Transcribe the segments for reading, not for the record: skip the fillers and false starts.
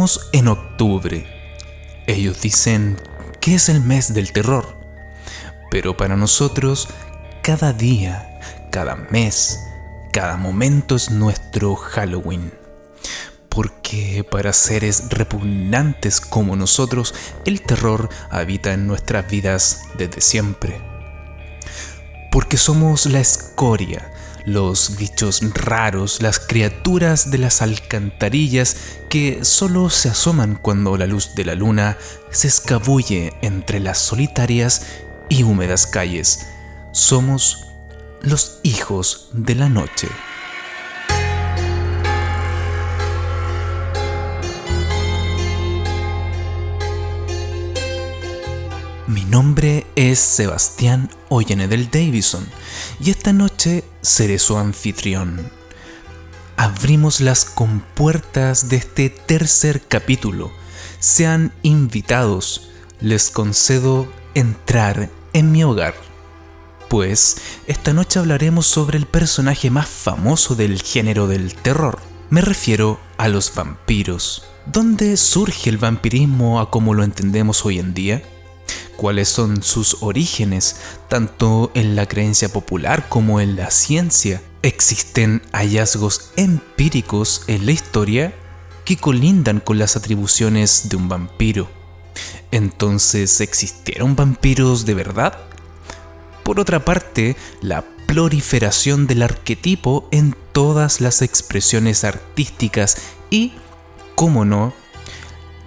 Estamos en octubre. Ellos dicen que es el mes del terror, pero para nosotros cada día, cada mes, cada momento es nuestro Halloween. Porque para seres repugnantes como nosotros, el terror habita en nuestras vidas desde siempre. Porque somos la escoria, los bichos raros, las criaturas de las alcantarillas que solo se asoman cuando la luz de la luna se escabulle entre las solitarias y húmedas calles. Somos los hijos de la noche. Mi nombre es Sebastián Ollanedel Davison y esta noche seré su anfitrión. Abrimos las compuertas de este tercer capítulo. Sean invitados, les concedo entrar en mi hogar. Pues esta noche hablaremos sobre el personaje más famoso del género del terror. Me refiero a los vampiros. ¿Dónde surge el vampirismo a como lo entendemos hoy en día? ¿Cuáles son sus orígenes, tanto en la creencia popular como en la ciencia? ¿Existen hallazgos empíricos en la historia que colindan con las atribuciones de un vampiro? ¿Entonces existieron vampiros de verdad? Por otra parte, la proliferación del arquetipo en todas las expresiones artísticas y, cómo no,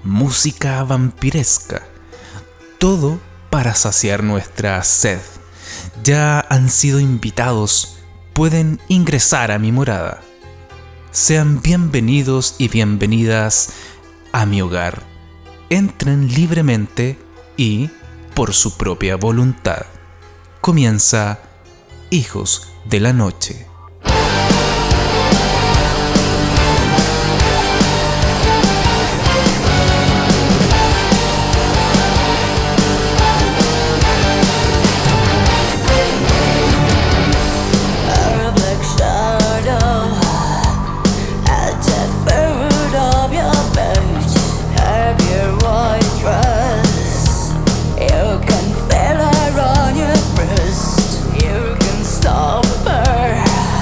música vampiresca. Todo para saciar nuestra sed. Ya han sido invitados, pueden ingresar a mi morada. Sean bienvenidos y bienvenidas a mi hogar. Entren libremente y por su propia voluntad. Comienza Hijos de la Noche. You can stop her.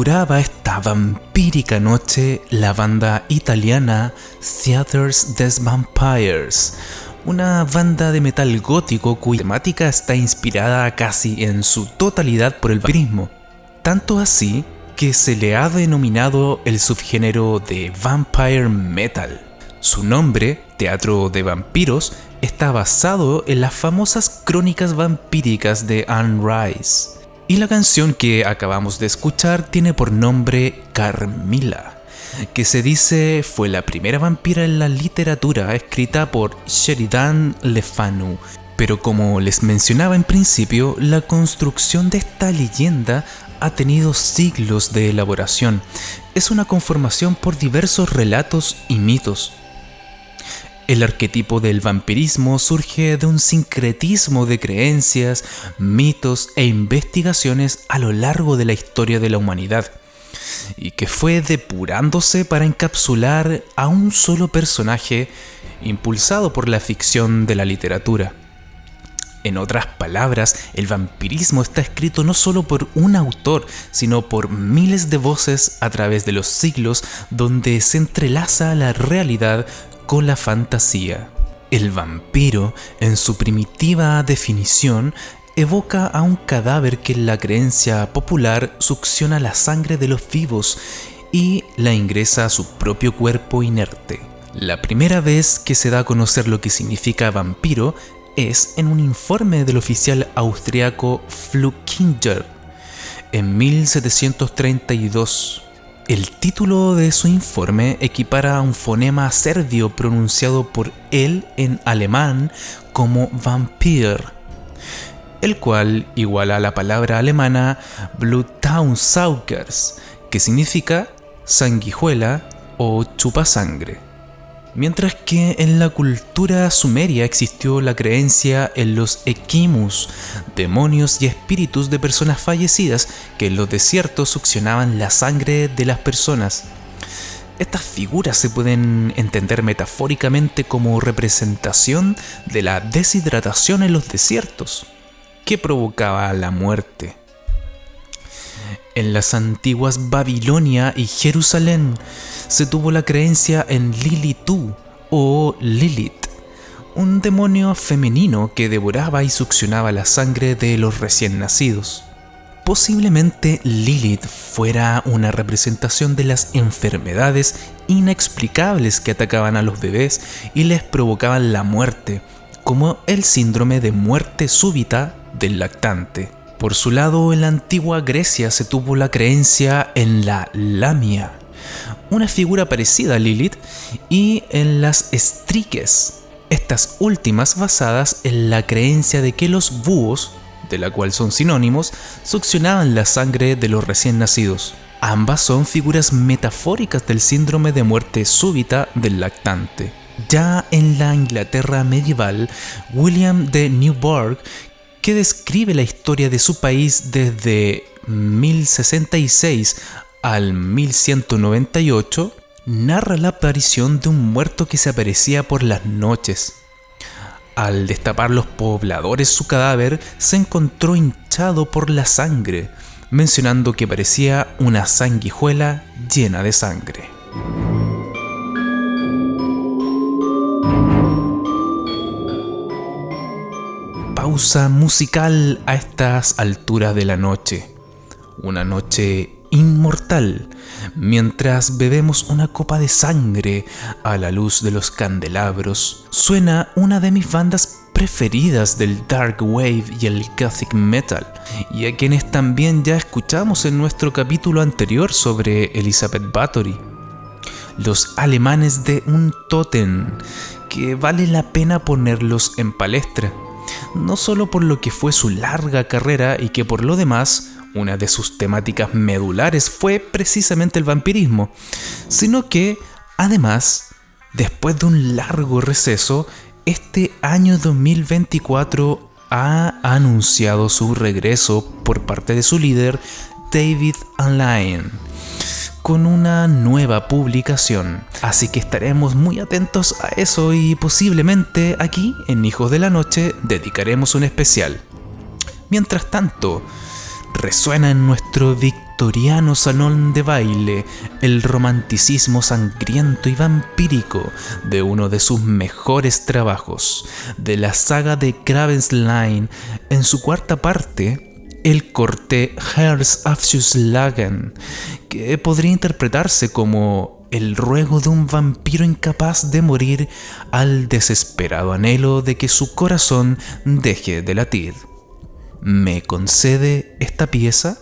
Inauguraba esta vampírica noche la banda italiana Theatres des Vampires, una banda de metal gótico cuya temática está inspirada casi en su totalidad por el vampirismo, tanto así que se le ha denominado el subgénero de vampire metal. Su nombre, Teatro de Vampiros, está basado en las famosas crónicas vampíricas de Anne Rice. Y la canción que acabamos de escuchar tiene por nombre Carmilla, que se dice fue la primera vampira en la literatura escrita por Sheridan Le Fanu. Pero como les mencionaba en principio, la construcción de esta leyenda ha tenido siglos de elaboración. Es una conformación por diversos relatos y mitos. El arquetipo del vampirismo surge de un sincretismo de creencias, mitos e investigaciones a lo largo de la historia de la humanidad, y que fue depurándose para encapsular a un solo personaje impulsado por la ficción de la literatura. En otras palabras, el vampirismo está escrito no solo por un autor, sino por miles de voces a través de los siglos, donde se entrelaza la realidad con la fantasía. El vampiro, en su primitiva definición, evoca a un cadáver que en la creencia popular succiona la sangre de los vivos y la ingresa a su propio cuerpo inerte. La primera vez que se da a conocer lo que significa vampiro es en un informe del oficial austriaco Flückiger en 1732. El título de su informe equipara a un fonema serbio pronunciado por él en alemán como Vampir, el cual iguala a la palabra alemana Blutausaugers, que significa sanguijuela o chupasangre. Mientras que en la cultura sumeria existió la creencia en los equimus, demonios y espíritus de personas fallecidas que en los desiertos succionaban la sangre de las personas. Estas figuras se pueden entender metafóricamente como representación de la deshidratación en los desiertos, que provocaba la muerte. En las antiguas Babilonia y Jerusalén se tuvo la creencia en Lilitú o Lilith, un demonio femenino que devoraba y succionaba la sangre de los recién nacidos. Posiblemente Lilith fuera una representación de las enfermedades inexplicables que atacaban a los bebés y les provocaban la muerte, como el síndrome de muerte súbita del lactante. Por su lado, en la antigua Grecia se tuvo la creencia en la Lamia, una figura parecida a Lilith, y en las Estriques, estas últimas basadas en la creencia de que los búhos, de la cual son sinónimos, succionaban la sangre de los recién nacidos. Ambas son figuras metafóricas del síndrome de muerte súbita del lactante. Ya en la Inglaterra medieval, William de Newburgh, que describe la historia de su país desde 1066 al 1198, narra la aparición de un muerto que se aparecía por las noches. Al destapar los pobladores su cadáver, se encontró hinchado por la sangre, mencionando que parecía una sanguijuela llena de sangre. Pausa musical a estas alturas de la noche. Una noche inmortal, mientras bebemos una copa de sangre a la luz de los candelabros, suena una de mis bandas preferidas del dark wave y el gothic metal, y a quienes también ya escuchamos en nuestro capítulo anterior sobre Elizabeth Bathory. Los alemanes de Untoten, que vale la pena ponerlos en palestra, no solo por lo que fue su larga carrera y que por lo demás una de sus temáticas medulares fue precisamente el vampirismo, sino que, además, después de un largo receso, este año 2024 ha anunciado su regreso por parte de su líder, David Allain, con una nueva publicación. Así que estaremos muy atentos a eso y posiblemente aquí, en Hijos de la Noche, dedicaremos un especial. Mientras tanto, resuena en nuestro victoriano salón de baile el romanticismo sangriento y vampírico de uno de sus mejores trabajos, de la saga de Ravensline, en su cuarta parte, el corte Herzabschlusslagen, que podría interpretarse como el ruego de un vampiro incapaz de morir al desesperado anhelo de que su corazón deje de latir. ¿Me concede esta pieza?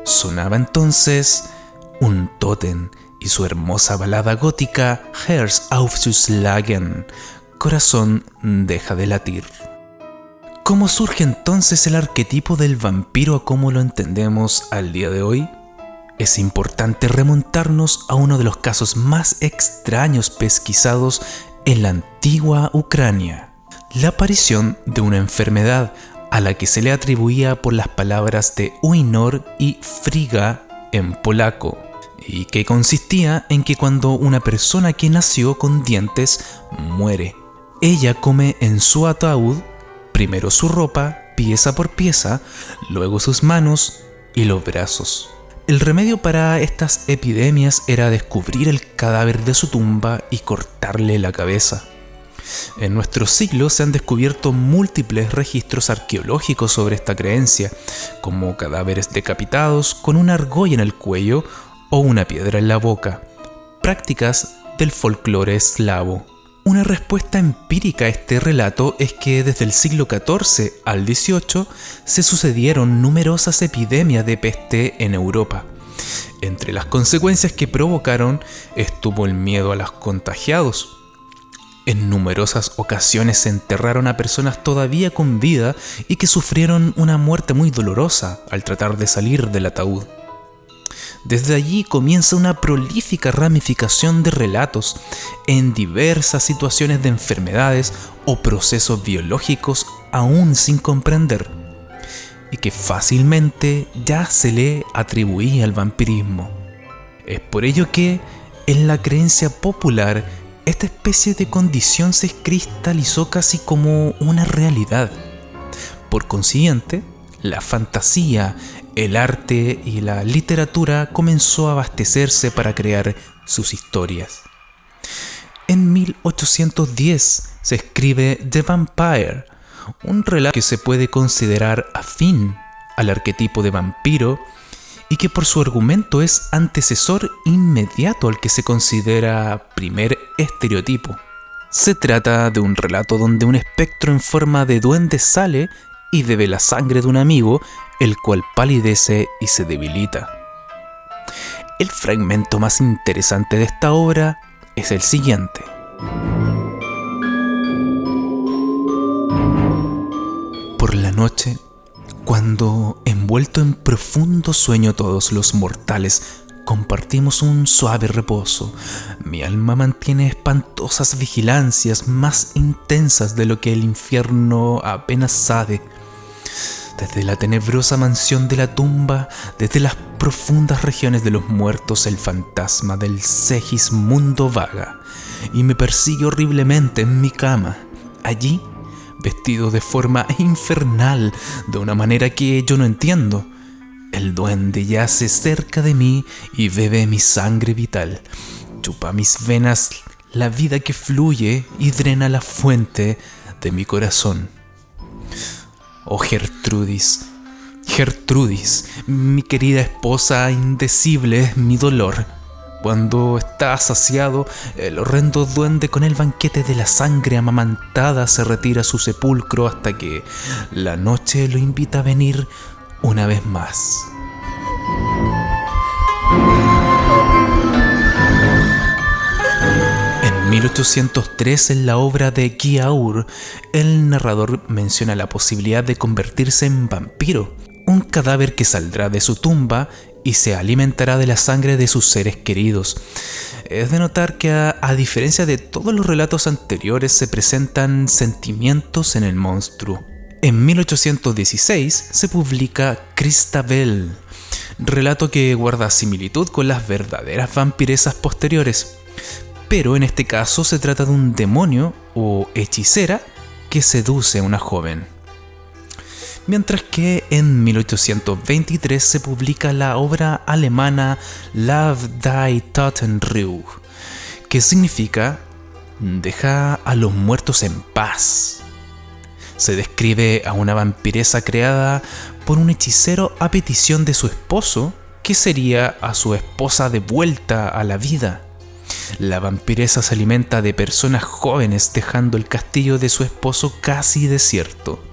Sonaba entonces un tótem y su hermosa balada gótica Herz auf zu schlagen, corazón deja de latir. ¿Cómo surge entonces el arquetipo del vampiro como lo entendemos al día de hoy? Es importante remontarnos a uno de los casos más extraños pesquisados en la antigua Ucrania, la aparición de una enfermedad a la que se le atribuía por las palabras de Uinor y Friga en polaco, y que consistía en que cuando una persona que nació con dientes muere, ella come en su ataúd primero su ropa, pieza por pieza, luego sus manos y los brazos. El remedio para estas epidemias era descubrir el cadáver de su tumba y cortarle la cabeza. En nuestro siglo se han descubierto múltiples registros arqueológicos sobre esta creencia, como cadáveres decapitados con una argolla en el cuello o una piedra en la boca, prácticas del folclore eslavo. Una respuesta empírica a este relato es que desde el siglo XIV al XVIII se sucedieron numerosas epidemias de peste en Europa. Entre las consecuencias que provocaron estuvo el miedo a los contagiados. En numerosas ocasiones se enterraron a personas todavía con vida y que sufrieron una muerte muy dolorosa al tratar de salir del ataúd. Desde allí comienza una prolífica ramificación de relatos en diversas situaciones de enfermedades o procesos biológicos aún sin comprender, y que fácilmente ya se le atribuía al vampirismo. Es por ello que, en la creencia popular, esta especie de condición se cristalizó casi como una realidad. Por consiguiente, la fantasía, el arte y la literatura comenzó a abastecerse para crear sus historias. En 1810 se escribe The Vampire, un relato que se puede considerar afín al arquetipo de vampiro y que por su argumento es antecesor inmediato al que se considera primer estereotipo. Se trata de un relato donde un espectro en forma de duende sale y bebe la sangre de un amigo, el cual palidece y se debilita. El fragmento más interesante de esta obra es el siguiente. Por la noche, cuando envuelto en profundo sueño todos los mortales compartimos un suave reposo, mi alma mantiene espantosas vigilancias más intensas de lo que el infierno apenas sabe. Desde la tenebrosa mansión de la tumba, desde las profundas regiones de los muertos, el fantasma del Segismundo vaga y me persigue horriblemente en mi cama. Allí, vestido de forma infernal, de una manera que yo no entiendo, el duende yace cerca de mí y bebe mi sangre vital, chupa mis venas la vida que fluye y drena la fuente de mi corazón. Oh Gertrudis, Gertrudis, mi querida esposa indecible es mi dolor. Cuando está saciado, el horrendo duende con el banquete de la sangre amamantada se retira a su sepulcro hasta que la noche lo invita a venir una vez más. En 1803, en la obra de Giaour, el narrador menciona la posibilidad de convertirse en vampiro, un cadáver que saldrá de su tumba y se alimentará de la sangre de sus seres queridos. Es de notar que a diferencia de todos los relatos anteriores, se presentan sentimientos en el monstruo. En 1816 se publica Christabel, relato que guarda similitud con las verdaderas vampiresas posteriores, pero en este caso se trata de un demonio o hechicera que seduce a una joven. Mientras que en 1823 se publica la obra alemana Lass die Toten Ruhe, que significa deja a los muertos en paz. Se describe a una vampiresa creada por un hechicero a petición de su esposo, que sería a su esposa de vuelta a la vida. La vampiresa se alimenta de personas jóvenes, dejando el castillo de su esposo casi desierto.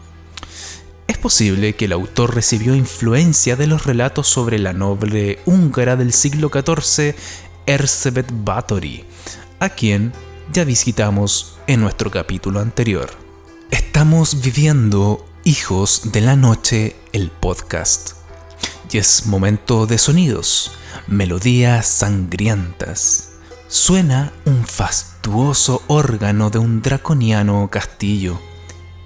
Es posible que el autor recibió influencia de los relatos sobre la noble húngara del siglo XIV, Erzsébet Báthory, a quien ya visitamos en nuestro capítulo anterior. Estamos viviendo Hijos de la Noche, el podcast. Y es momento de sonidos, melodías sangrientas. Suena un fastuoso órgano de un draconiano castillo,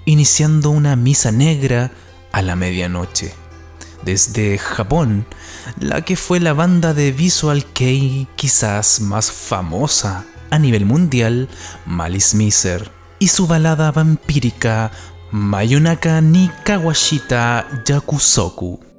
iniciando una misa negra a la medianoche. Desde Japón, la que fue la banda de visual kei quizás más famosa a nivel mundial, Malice Miser, y su balada vampírica Mayonaka ni Kawashita Yakusoku.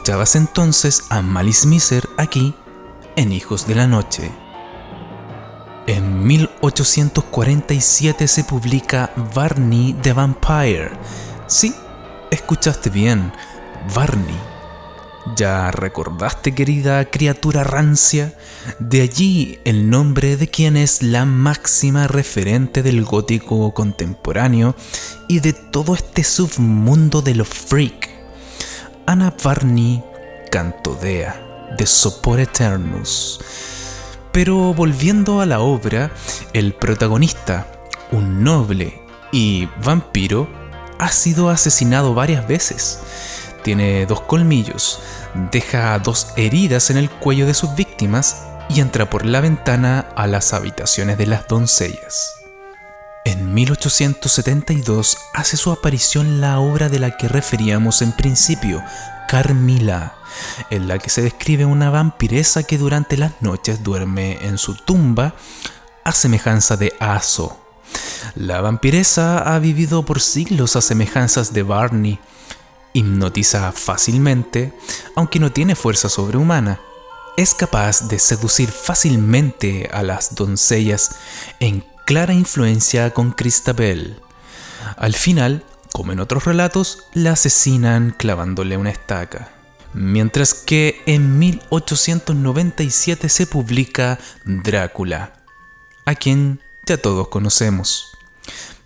Escuchabas entonces a Malice Miser aquí en Hijos de la Noche. En 1847 se publica Barney the Vampire. Sí, escuchaste bien, Barney. ¿Ya recordaste, querida criatura rancia? De allí el nombre de quien es la máxima referente del gótico contemporáneo y de todo este submundo de lo freak. Anna Barney Cantodea, de Sopor Eternus. Pero volviendo a la obra, el protagonista, un noble y vampiro, ha sido asesinado varias veces. Tiene 2 colmillos, deja 2 heridas en el cuello de sus víctimas y entra por la ventana a las habitaciones de las doncellas. En 1872 hace su aparición la obra de la que referíamos en principio, Carmilla, en la que se describe una vampiresa que durante las noches duerme en su tumba a semejanza de Aso. La vampiresa ha vivido por siglos a semejanzas de Barney. Hipnotiza fácilmente, aunque no tiene fuerza sobrehumana. Es capaz de seducir fácilmente a las doncellas, en clara influencia con Christabel. Al final, como en otros relatos, la asesinan clavándole una estaca. Mientras que en 1897 se publica Drácula, a quien ya todos conocemos.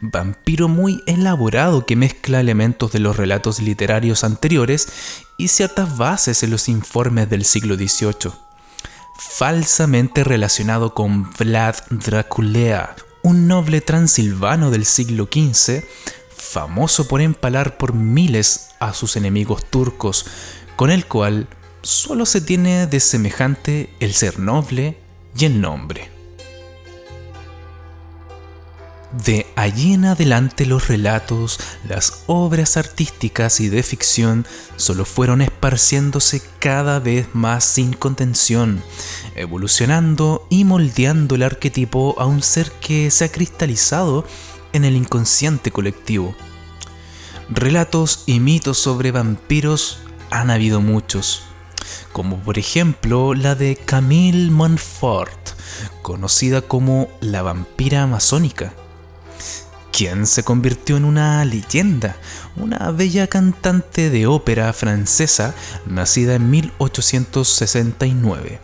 Vampiro muy elaborado que mezcla elementos de los relatos literarios anteriores y ciertas bases en los informes del siglo XVIII. Falsamente relacionado con Vlad Draculea, un noble transilvano del siglo XV, famoso por empalar por miles a sus enemigos turcos, con el cual solo se tiene de semejante el ser noble y el nombre. De allí en adelante los relatos, las obras artísticas y de ficción solo fueron esparciéndose cada vez más sin contención, evolucionando y moldeando el arquetipo a un ser que se ha cristalizado en el inconsciente colectivo. Relatos y mitos sobre vampiros han habido muchos, como por ejemplo la de Camille Montfort, conocida como la vampira amazónica, quien se convirtió en una leyenda, una bella cantante de ópera francesa nacida en 1869,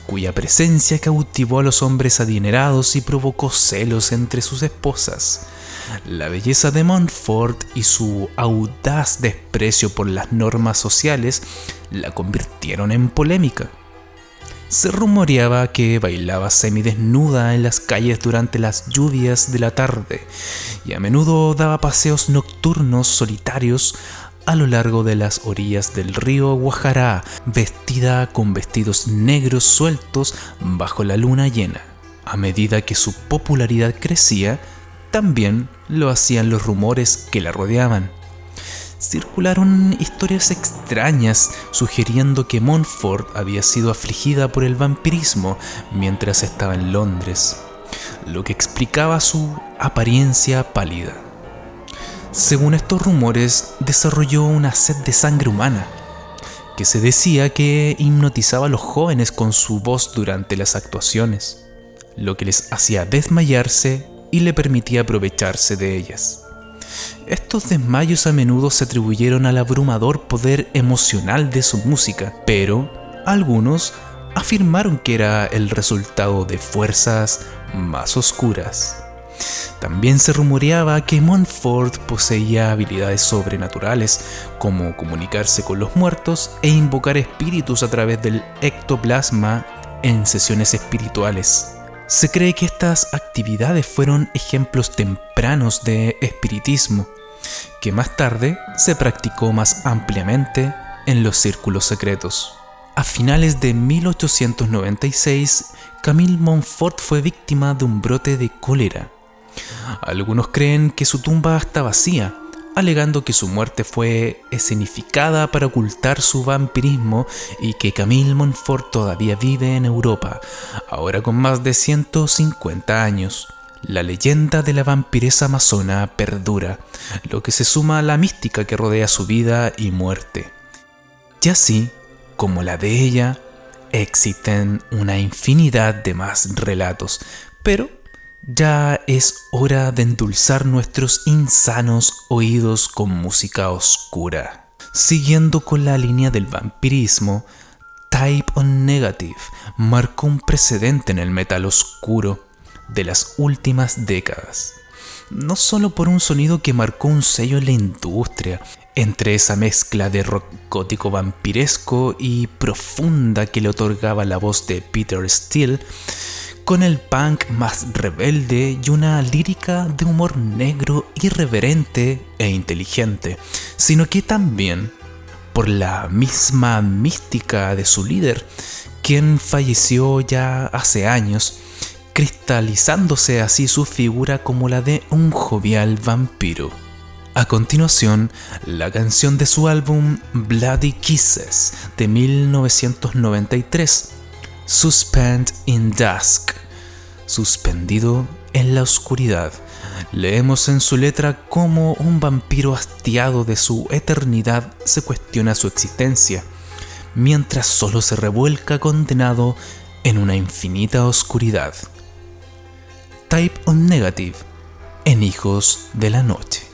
cuya presencia cautivó a los hombres adinerados y provocó celos entre sus esposas. La belleza de Montfort y su audaz desprecio por las normas sociales la convirtieron en polémica. Se rumoreaba que bailaba semidesnuda en las calles durante las lluvias de la tarde y a menudo daba paseos nocturnos solitarios a lo largo de las orillas del río Guajará, vestida con vestidos negros sueltos bajo la luna llena. A medida que su popularidad crecía, también lo hacían los rumores que la rodeaban. Circularon historias extrañas sugiriendo que Montfort había sido afligida por el vampirismo mientras estaba en Londres, lo que explicaba su apariencia pálida. Según estos rumores, desarrolló una sed de sangre humana, que se decía que hipnotizaba a los jóvenes con su voz durante las actuaciones, lo que les hacía desmayarse y le permitía aprovecharse de ellas. Estos desmayos a menudo se atribuyeron al abrumador poder emocional de su música, pero algunos afirmaron que era el resultado de fuerzas más oscuras. También se rumoreaba que Montfort poseía habilidades sobrenaturales, como comunicarse con los muertos e invocar espíritus a través del ectoplasma en sesiones espirituales. Se cree que estas actividades fueron ejemplos tempranos de espiritismo, que más tarde se practicó más ampliamente en los círculos secretos. A finales de 1896, Camille Montfort fue víctima de un brote de cólera. Algunos creen que su tumba está vacía, alegando que su muerte fue escenificada para ocultar su vampirismo y que Camille Montfort todavía vive en Europa, ahora con más de 150 años. La leyenda de la vampiresa amazona perdura, lo que se suma a la mística que rodea su vida y muerte. Y así, como la de ella, existen una infinidad de más relatos, pero ya es hora de endulzar nuestros insanos oídos con música oscura. Siguiendo con la línea del vampirismo, Type O Negative marcó un precedente en el metal oscuro de las últimas décadas. No solo por un sonido que marcó un sello en la industria, entre esa mezcla de rock gótico vampiresco y profunda que le otorgaba la voz de Peter Steele, con el punk más rebelde y una lírica de humor negro irreverente e inteligente, sino que también por la misma mística de su líder, quien falleció ya hace años, cristalizándose así su figura como la de un jovial vampiro. A continuación, la canción de su álbum Bloody Kisses de 1993, Suspend in Dusk, suspendido en la oscuridad. Leemos en su letra cómo un vampiro hastiado de su eternidad se cuestiona su existencia, mientras solo se revuelca condenado en una infinita oscuridad. Type O Negative en Hijos de la Noche.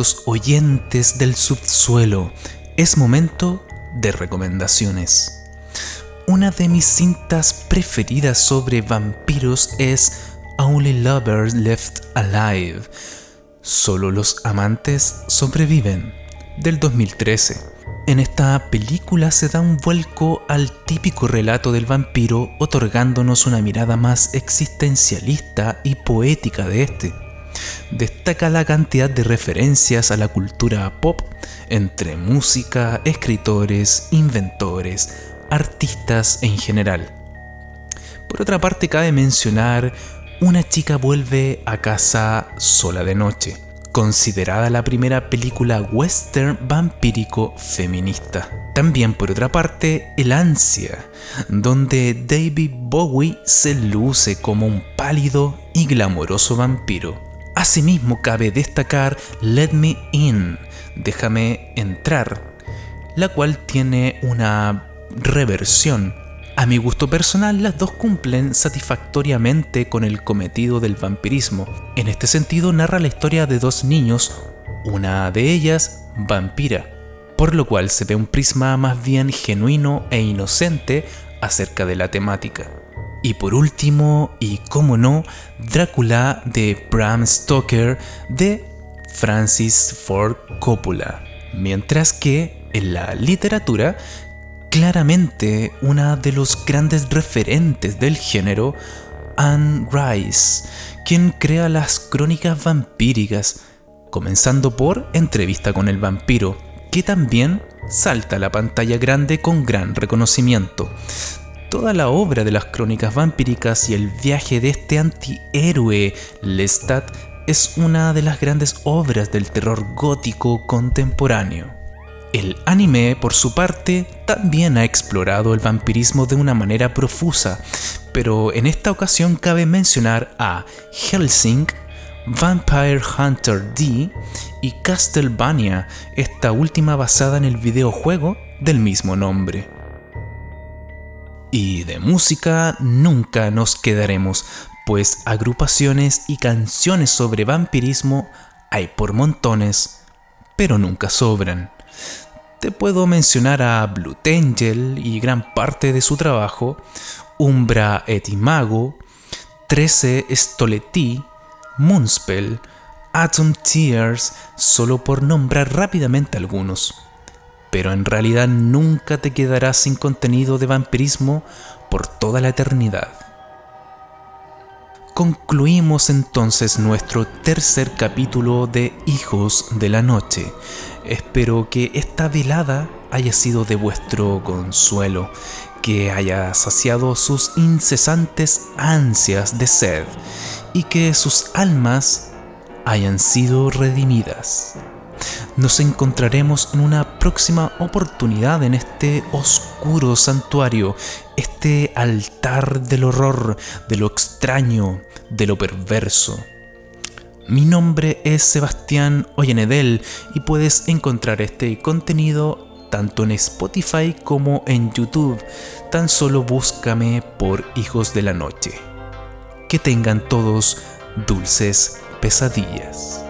queridos oyentes del subsuelo, es momento de recomendaciones. Una de mis cintas preferidas sobre vampiros es Only Lovers Left Alive, Solo los amantes sobreviven, del 2013. En esta película se da un vuelco al típico relato del vampiro, otorgándonos una mirada más existencialista y poética de este. Destaca la cantidad de referencias a la cultura pop entre música, escritores, inventores, artistas en general. Por otra parte, cabe mencionar Una chica vuelve a casa sola de noche, considerada la primera película western vampírico feminista. También, por otra parte, El Ansia, donde David Bowie se luce como un pálido y glamoroso vampiro. Asimismo, cabe destacar Let Me In, Déjame Entrar, la cual tiene una reversión. A mi gusto personal, las dos cumplen satisfactoriamente con el cometido del vampirismo. En este sentido, narra la historia de dos niños, una de ellas vampira, por lo cual se ve un prisma más bien genuino e inocente acerca de la temática. Y por último, y cómo no, Drácula de Bram Stoker de Francis Ford Coppola. Mientras que en la literatura, claramente una de los grandes referentes del género, Anne Rice, quien crea las crónicas vampíricas, comenzando por Entrevista con el vampiro, que también salta a la pantalla grande con gran reconocimiento. Toda la obra de las crónicas vampíricas y el viaje de este antihéroe Lestat es una de las grandes obras del terror gótico contemporáneo. El anime, por su parte, también ha explorado el vampirismo de una manera profusa, pero en esta ocasión cabe mencionar a Hellsing, Vampire Hunter D y Castlevania, esta última basada en el videojuego del mismo nombre. Y de música nunca nos quedaremos, pues agrupaciones y canciones sobre vampirismo hay por montones, pero nunca sobran. Te puedo mencionar a Blue Angel y gran parte de su trabajo, Umbra et Imago, 13 Stoleti, Moonspell, Atom Tears, solo por nombrar rápidamente algunos. Pero en realidad nunca te quedarás sin contenido de vampirismo por toda la eternidad. Concluimos entonces nuestro tercer capítulo de Hijos de la Noche. Espero que esta velada haya sido de vuestro consuelo, que haya saciado sus incesantes ansias de sed y que sus almas hayan sido redimidas. Nos encontraremos en una próxima oportunidad en este oscuro santuario, este altar del horror, de lo extraño, de lo perverso. Mi nombre es Sebastián Ollenedel y puedes encontrar este contenido tanto en Spotify como en YouTube. Tan solo búscame por Hijos de la Noche. Que tengan todos dulces pesadillas.